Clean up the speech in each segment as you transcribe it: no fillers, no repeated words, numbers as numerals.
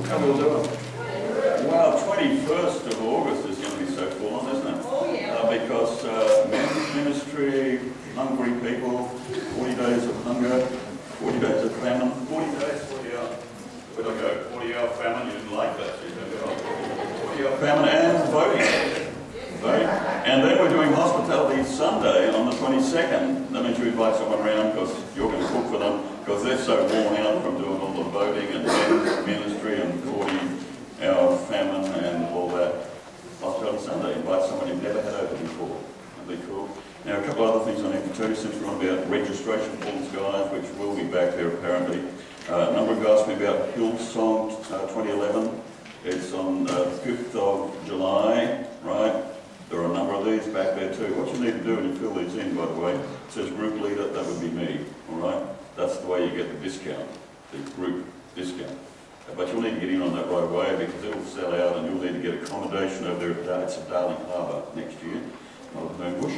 How we all doing? Well, 21st of August is going to be so full on, isn't it? Oh, yeah. Because men's ministry, hungry people, 40 days of hunger, 40 days of famine, 40 days, 40 hour. Where'd I go? 40-hour famine, you didn't like that, so you don't go. 40-hour famine and voting. And then we're doing Hospitality Sunday on the 22nd. That means you invite someone around because you're going to cook for them because they're so worn out from doing all the voting and men's ministry and 40-hour famine and all that. Hospitality Sunday, invite someone you've never had over before. That'd be cool. Now, a couple other things I need to tell you since we're on about registration forms, guys, which will be back there apparently. A number of guys asked me about Hillsong 2011. It's on 5th of July, right? There are a number of these back there too. What you need to do when you fill these in, by the way, it says group leader, that would be me, all right? That's the way you get the discount, the group discount. But you'll need to get in on that right away because it'll sell out and you'll need to get accommodation over there at Darling Harbour next year, not at Moonbush.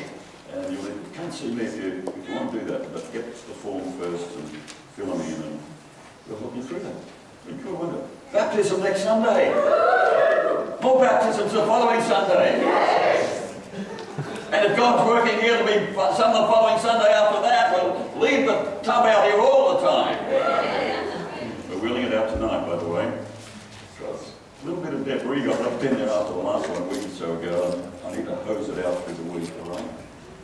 And you'll need to come see me if you want to do that, but get the form first and fill them in and we'll help you through that. Pretty cool, wouldn't it? Baptism next Sunday. More baptisms the following Sunday. And if God's working here, there'll be some the following Sunday after that. We'll leave the tub out here all the time. We're wheeling it out tonight, by the way. A little bit of debris got left in there after the last one a week or so ago. I need to hose it out through the week, all right?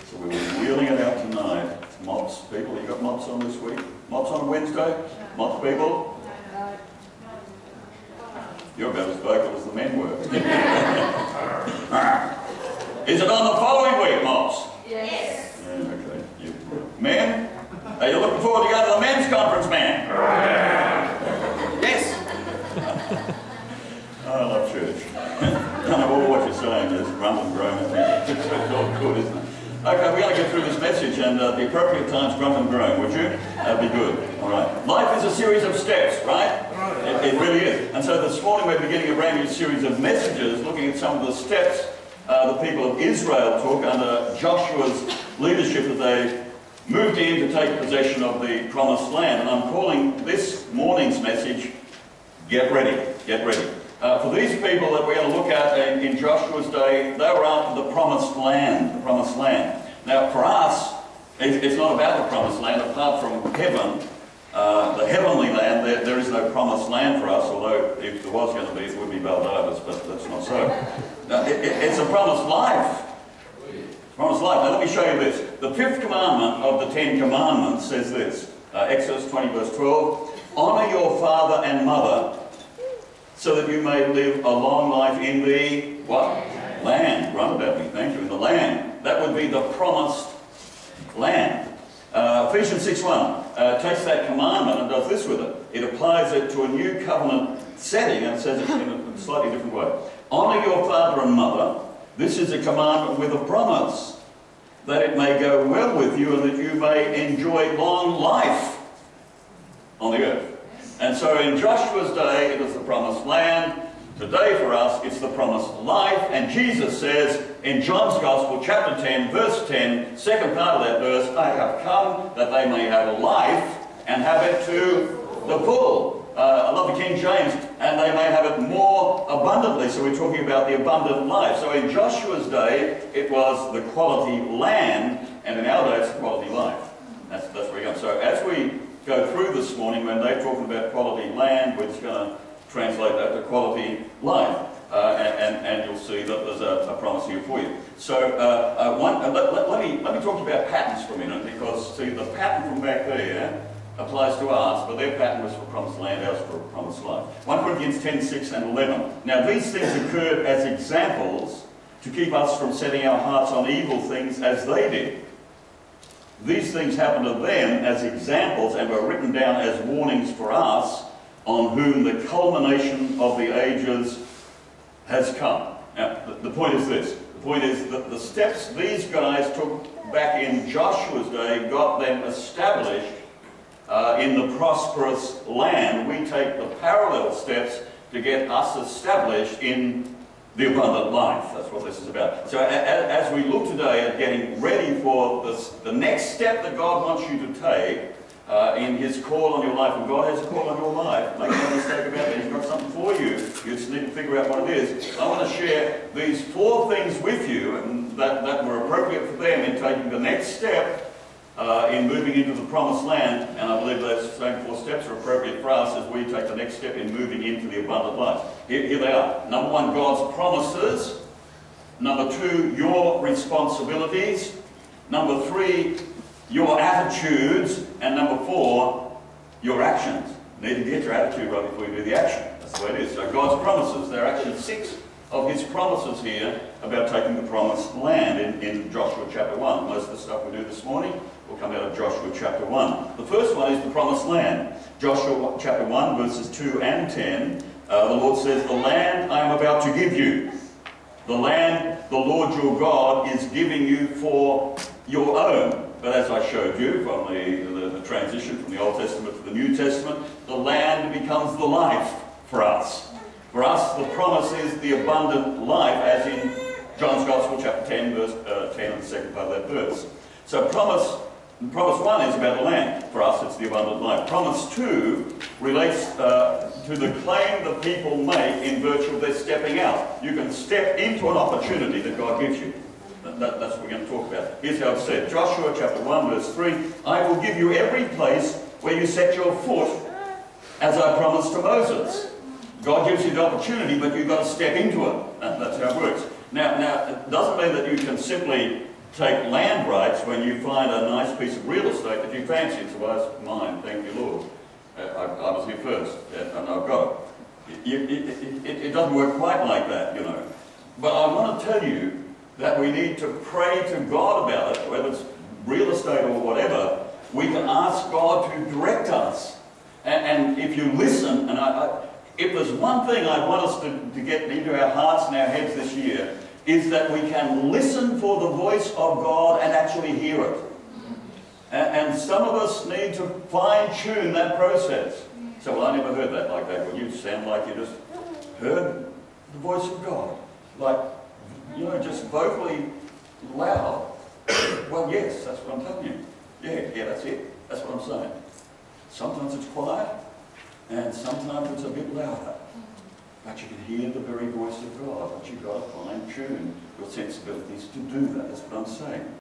So we're wheeling it out tonight. Mops, people, you got mops on this week? Mops on Wednesday? Mops, people? You're about as vocal as the men were. Is it on the following week, mops? Yes. Yeah, okay. Men? Are you looking forward to going to the men's conference, man? Yes. I love church. I don't know what you're saying. There's grunt and groan. It's all good, isn't it? Okay, we're going to get through this message and the appropriate times grunt and groan, would you? That'd be good. All right. Life is a series of steps, right? It really is. And so this morning we're beginning a brand new series of messages looking at some of the steps the people of Israel took under Joshua's leadership as they moved in to take possession of the promised land. And I'm calling this morning's message, Get Ready. Get Ready. For these people that we're going to look at in Joshua's day, they were after the promised land. The promised land. Now for us, it's not about the promised land apart from heaven. The heavenly land, there is no promised land for us, although if there was going to be, it would be Baldavis, but that's not so. It's a promised life. Promised life. Now let me show you this. The 5th commandment of the 10 commandments says this. Exodus 20 verse 12. Honour your father and mother so that you may live a long life in the what? Land. Run about me, thank you. In the land. That would be the promised land. Ephesians 6:1 takes that commandment and does this with it. It applies it to a new covenant setting and says it in a slightly different way. Honour your father and mother. This is a commandment with a promise that it may go well with you and that you may enjoy long life on the earth. And so in Joshua's day it was the promised land. Today for us it's the promised life. And Jesus says in John's Gospel chapter 10 verse 10, second part of that verse, I have come that they may have a life and have it to the full. I love the King James, and they may have it more abundantly. So we're talking about the abundant life. So in Joshua's day it was the quality land, and in our day it's the quality life. That's where we're going. So as we go through this morning, when they're talking about quality land, we're just going to translate that to quality life. And you'll see that there's a promise here for you. So let me talk about patterns for a minute, because see, the pattern from back there applies to us, but their pattern was for promised land, ours for promised life. 1 Corinthians 10, 6 and 11. Now these things occurred as examples to keep us from setting our hearts on evil things as they did. These things happened to them as examples and were written down as warnings for us, on whom the culmination of the ages has come. Now, the point is this. The point is that the steps these guys took back in Joshua's day got them established in the prosperous land. We take the parallel steps to get us established in the abundant life. That's what this is about. So as we look today at getting ready for the next step that God wants you to take in His call on your life, and God has a call on your life, make no mistake about it, He's got something for you. figure out what it is, I want to share these 4 things with you and that were appropriate for them in taking the next step in moving into the promised land, and I believe those same 4 steps are appropriate for us as we take the next step in moving into the abundant life. Here they are. Number 1, God's promises. Number 2, your responsibilities. Number 3, your attitudes. And number 4, your actions. You need to get your attitude right before you do the action. That's the way it is. So God's promises, there are actually 6 of his promises here about taking the promised land in Joshua chapter 1. Most of the stuff we do this morning will come out of Joshua chapter 1. The first one is the promised land. Joshua chapter 1 verses 2 and 10. The Lord says, "The land I am about to give you, the land the Lord your God is giving you for your own." But as I showed you from the transition from the Old Testament to the New Testament, the land becomes the life for us. For us, the promise is the abundant life, as in John's Gospel, chapter 10, verse 10, and the second part of that verse. So promise 1 is about the land. For us, it's the abundant life. Promise 2 relates to the claim that people make in virtue of their stepping out. You can step into an opportunity that God gives you. That's what we're going to talk about. Here's how it's said. Joshua chapter 1, verse 3, "I will give you every place where you set your foot, as I promised to Moses." God gives you the opportunity, but you've got to step into it. That's how it works. Now, it doesn't mean that you can simply take land rights when you find a nice piece of real estate that you fancy. It's, "Well, that's mine, thank you, Lord. I was here first, and I've got it." It doesn't work quite like that, you know. But I want to tell you that we need to pray to God about it, whether it's real estate or whatever. We can ask God to direct us. And if you listen, and if there's one thing I want us to get into our hearts and our heads this year, is that we can listen for the voice of God and actually hear it. And some of us need to fine-tune that process. So, "Well, I never heard that like that." Well, you sound like you just heard the voice of God. Like, you know, just vocally loud. Well, yes, that's what I'm telling you. Yeah, that's it. That's what I'm saying. Sometimes it's quiet, and sometimes it's a bit louder. But you can hear the very voice of God, but you've got to fine-tune your sensibilities to do that. That's what I'm saying.